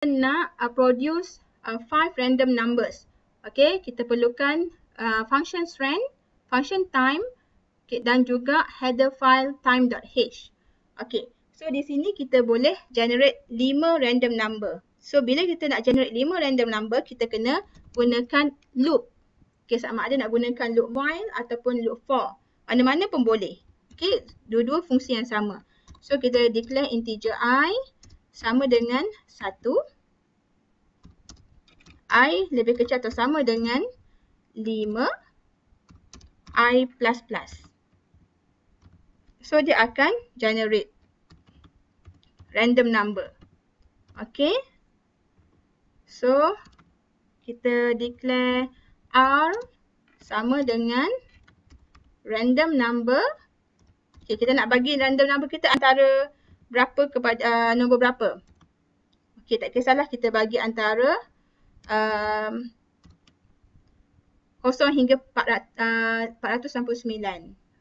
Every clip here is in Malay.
nak produce 5 random numbers. Okay, kita perlukan function strand, function time, okay, dan juga header file time.h. Okay, so di sini kita boleh generate 5 random number. So bila kita nak generate 5 random number, kita kena gunakan loop. Okay, sama ada nak gunakan loop while ataupun loop for. Mana-mana pun boleh. Okay, dua-dua fungsi yang sama. So kita declare integer I sama dengan 1. I lebih kecil atau sama dengan 5. I plus plus. So dia akan generate random number. Okay. So kita declare R sama dengan random number. Okay, kita nak bagi random number kita antara berapa kepada nombor berapa. Okay, tak kisahlah kita bagi antara 0 hingga 469.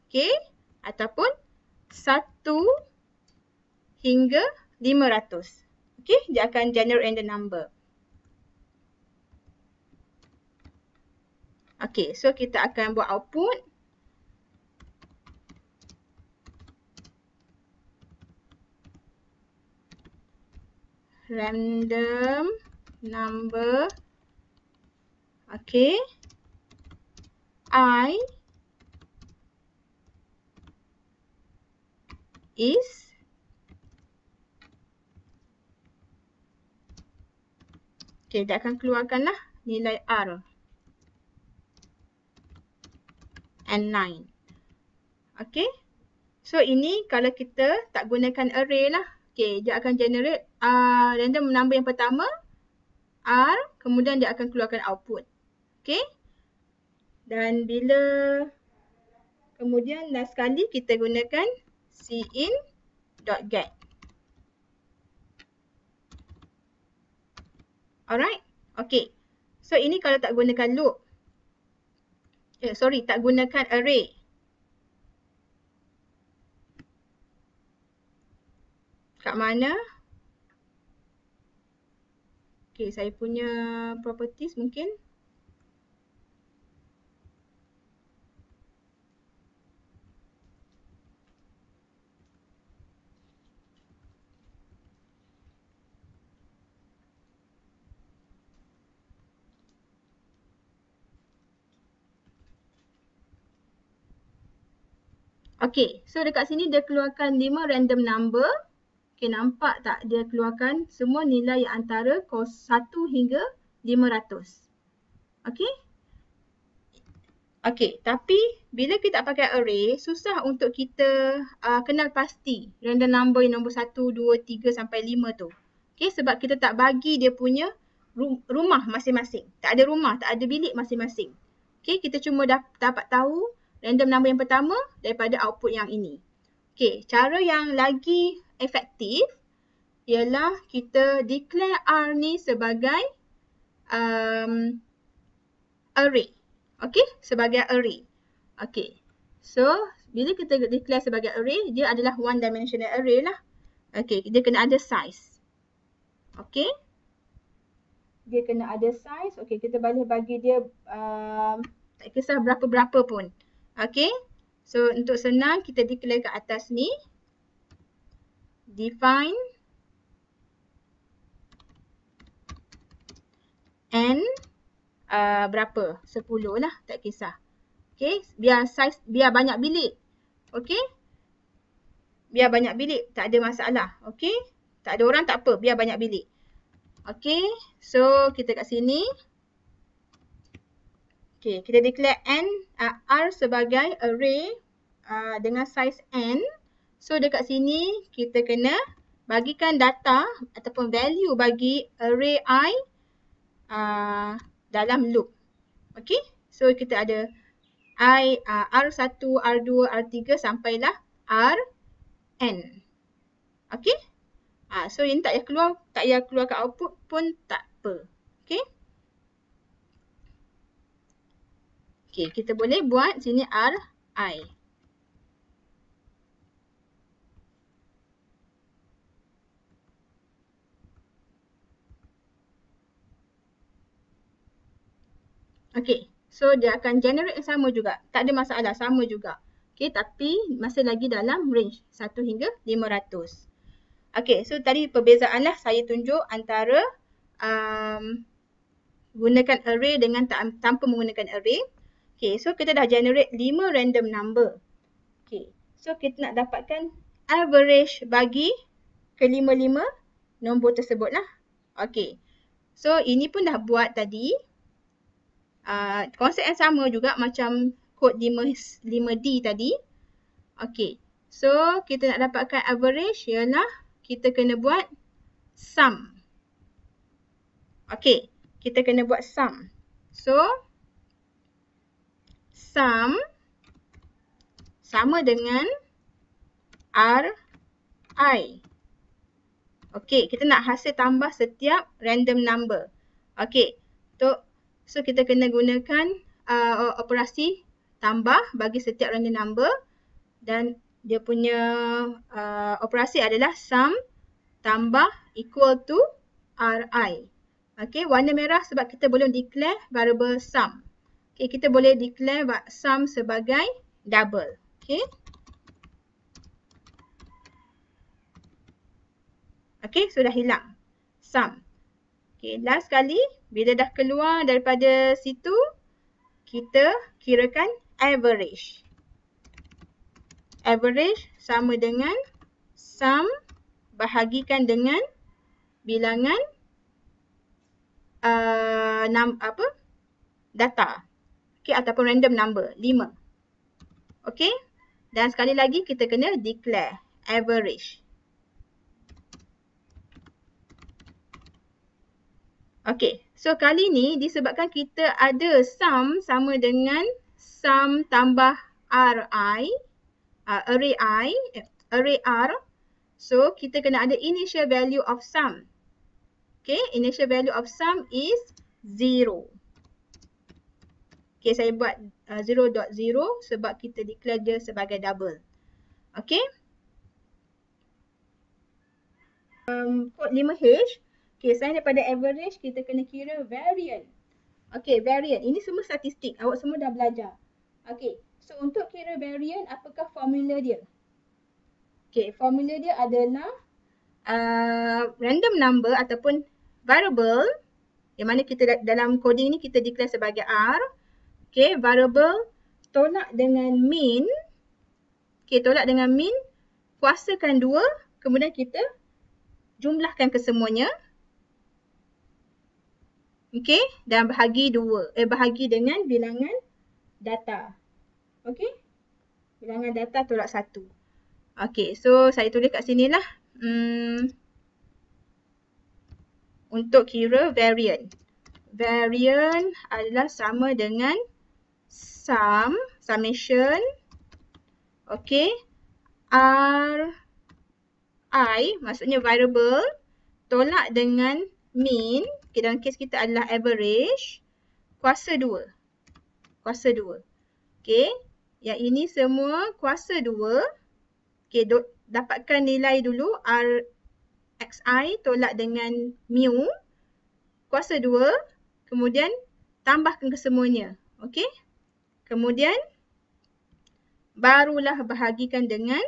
Okay, ataupun 1 hingga 500. Okay, dia akan generate random number. Okay, so kita akan buat output. Random number. Okay. I is okay, dia akan keluarkanlah nilai R and 9. Okay. So ini kalau kita tak gunakan array lah. Okay, dia akan generate random number yang pertama R, kemudian dia akan keluarkan output. Okay. Dan bila kemudian last sekali kita gunakan cin.get. Alright. Okay. So ini kalau tak gunakan loop. Tak gunakan array. Kat mana? Okay, saya punya properties mungkin. Okay, so dekat sini dia keluarkan 5 random number. Okay, nampak tak dia keluarkan semua nilai yang antara 1 hingga 500. Okay. Okay, tapi bila kita pakai array, susah untuk kita kenal pasti random number yang nombor 1, 2, 3 sampai 5 tu. Okay, sebab kita tak bagi dia punya rumah masing-masing. Tak ada rumah, tak ada bilik masing-masing. Okay, kita cuma dapat tahu random number yang pertama daripada output yang ini. Okay, cara yang lagi efektif ialah kita declare R ni sebagai array. Okay, sebagai array. Okay, so bila kita declare sebagai array, dia adalah one dimensional array lah. Okay, dia kena ada size. Okay, dia kena ada size. Okay, kita boleh bagi dia tak kisah berapa-berapa pun. Okay, so untuk senang kita declare kat atas ni. Define n berapa? 10 lah, tak kisah. Okay, biar size, biar banyak bilik. Okay, biar banyak bilik, tak ada masalah. Okay, tak ada orang tak apa, biar banyak bilik. Okay, so kita kat sini. Okay, kita declare R sebagai array dengan size n. So dekat sini kita kena bagikan data ataupun value bagi array I dalam loop. Okay, so kita ada R1, R2, R3 sampailah Rn. Okay, so ini tak payah keluar ke output pun tak apa. Okay. Okay, kita boleh buat sini Ri. Okay, so dia akan generate yang sama juga. Tak ada masalah, sama juga. Okay, tapi masih lagi dalam range 1 hingga 500. Okay, so tadi perbezaan lah saya tunjuk antara gunakan array dengan tanpa menggunakan array. Okay, so kita dah generate 5 random number. Okay, so kita nak dapatkan average bagi kelima-lima nombor tersebut lah. Okay, so ini pun dah buat tadi. Konsep yang sama juga macam kod 5D tadi. Okay, so kita nak dapatkan average ialah kita kena buat sum. Okay, kita kena buat sum. So, sum sama dengan Ri. Okay, kita nak hasil tambah setiap random number. Okay, so kita kena gunakan operasi tambah bagi setiap random number. Dan dia punya operasi adalah sum tambah equal to Ri. Okay, warna merah sebab kita belum declare variable sum. Okay, kita boleh declare sum sebagai double. Okay. Okay, sudah hilang sum. Okay, last kali bila dah keluar daripada situ, kita kirakan average. Average sama dengan sum bahagikan dengan bilangan data. Okay, ataupun random number 5. Okay, dan sekali lagi kita kena declare average. Okay, so kali ni disebabkan kita ada sum sama dengan sum tambah array R, so kita kena ada initial value of sum. Okay, initial value of sum is 0. Okay, saya buat 0.0 sebab kita declare dia sebagai double. Okay. Kod 5H. Okay, selain daripada average, kita kena kira variant. Okay, variant. Ini semua statistik. Awak semua dah belajar. Okay, so untuk kira variant, apakah formula dia? Okay, formula dia adalah random number ataupun variable yang mana kita dalam coding ni kita declare sebagai R. Okay, variable tolak dengan min. Okay, tolak dengan min, kuasakan 2, kemudian kita jumlahkan kesemuanya. Okay, dan bahagi dengan bilangan data. Okay, bilangan data tolak 1. Okay, so saya tulis kat sini lah. Untuk kira variant. Variant adalah sama dengan summation, okay, Ri, maksudnya variable, tolak dengan min, okay, dalam kes kita adalah average, kuasa 2. Kuasa 2. Okay, yang ini semua kuasa 2. Okay, dapatkan nilai dulu, Rxi tolak dengan mu, kuasa 2, kemudian tambahkan kesemuanya. Okay, kemudian barulah bahagikan dengan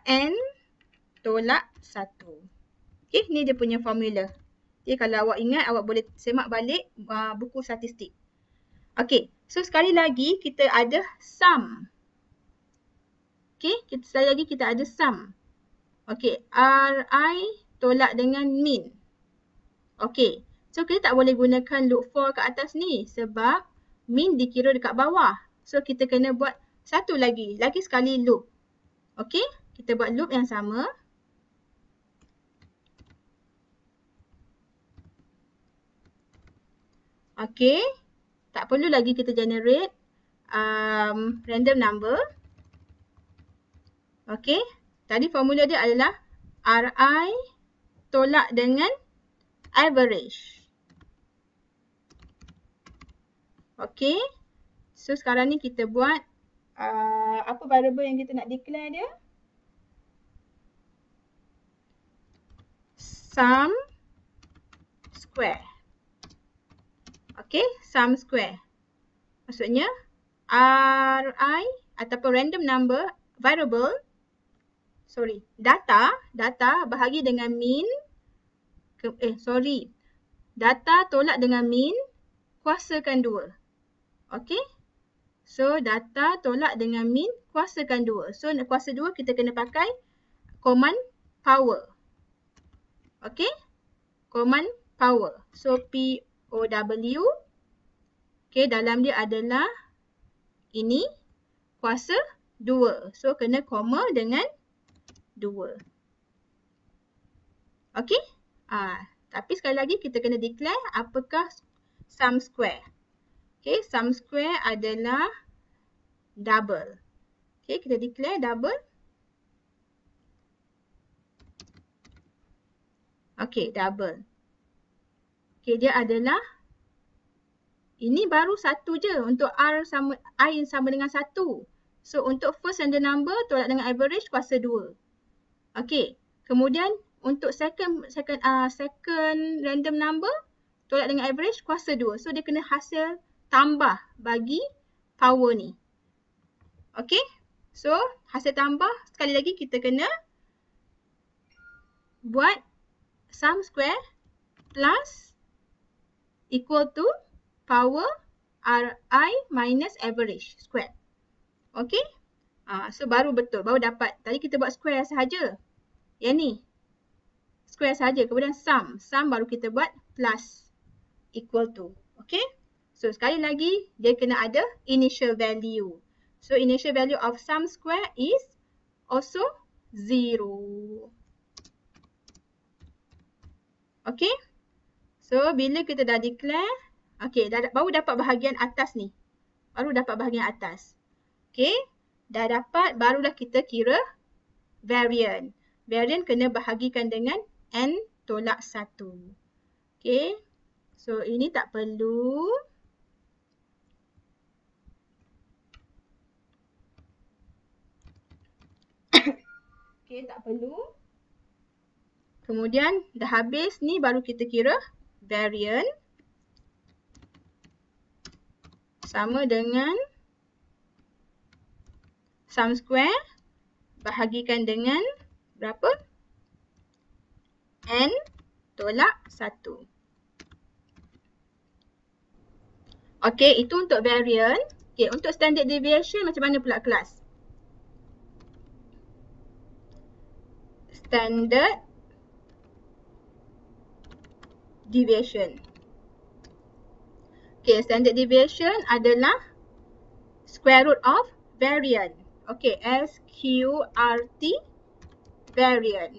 n tolak 1. Okay, ni dia punya formula. Okay, kalau awak ingat, awak boleh semak balik buku statistik. Okay, so sekali lagi kita ada sum. Okay, sekali lagi kita ada sum. Okay, Ri tolak dengan min. Okay, so kita tak boleh gunakan loop for kat atas ni sebab min dikira dekat bawah. So kita kena buat satu lagi sekali loop. Okay, kita buat loop yang sama. Okay, tak perlu lagi kita generate random number. Okay, tadi formula dia adalah Ri tolak dengan average. Okay, so sekarang ni kita buat apa variable yang kita nak declare dia? Sum square. Okay, sum square. Maksudnya Ri ataupun random number variable, data bahagi dengan min, data tolak dengan min, kuasakan 2. Okay, so data tolak dengan min, kuasakan 2. So nak kuasa 2 kita kena pakai command power. Okay, command power. So POW, okay, dalam dia adalah ini kuasa 2. So kena koma dengan 2. Okay, tapi sekali lagi kita kena declare apakah sum square. Okay, sum square adalah double. Okay, kita declare double. Okay, double. Okay, dia adalah, ini baru satu je untuk I yang sama dengan 1. So untuk first random number tolak dengan average kuasa 2. Okay, kemudian untuk second random number tolak dengan average kuasa 2. So dia kena hasil tambah bagi power ni. Okay, so hasil tambah sekali lagi kita kena buat sum square plus equal to power Ri minus average square. Okay, so baru betul, baru dapat. Tadi kita buat square sahaja. Yang ni square sahaja, kemudian sum baru kita buat plus equal to. Okay, so sekali lagi dia kena ada initial value. So initial value of sum square is also 0. Okay, so bila kita dah declare, okay, baru dapat bahagian atas ni. Okay, dah dapat, barulah kita kira variant. Variant kena bahagikan dengan n tolak 1. Okay, so ini tak perlu. Okay, tak perlu. Kemudian dah habis ni baru kita kira variant sama dengan sum square bahagikan dengan berapa? N tolak 1. Okay, itu untuk variant. Okay, untuk standard deviation macam mana pula kelas? Standard deviation. Okay, standard deviation adalah square root of variant. Okay, SQRT variant.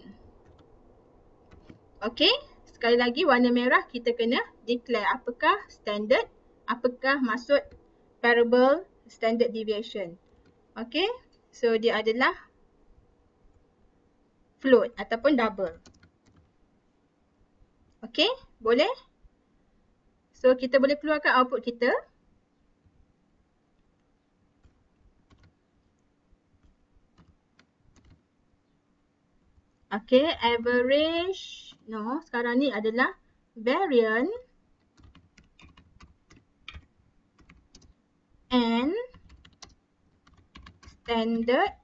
Okay, sekali lagi warna merah kita kena declare apakah standard, apakah maksud variable standard deviation. Okay, so dia adalah float ataupun double. Okay, boleh? So kita boleh keluarkan output kita. Okay, average, no, sekarang ni adalah variant and standard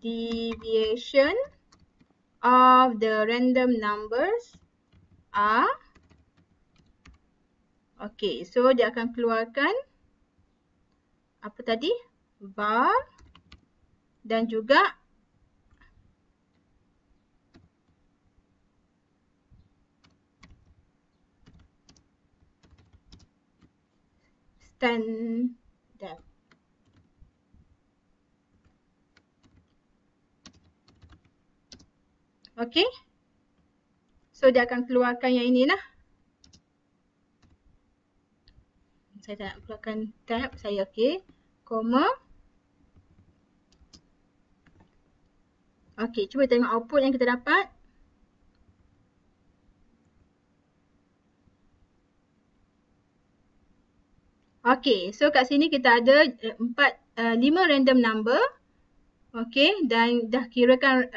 deviation of the random numbers are, okay, so dia akan keluarkan apa tadi? Var dan juga standard. Okay, so dia akan keluarkan yang inilah. Saya tak nak keluarkan tab, saya okay, koma. Okay, cuba tengok output yang kita dapat. Okay, so kat sini kita ada 5 random number. Okay, dan dah kirakan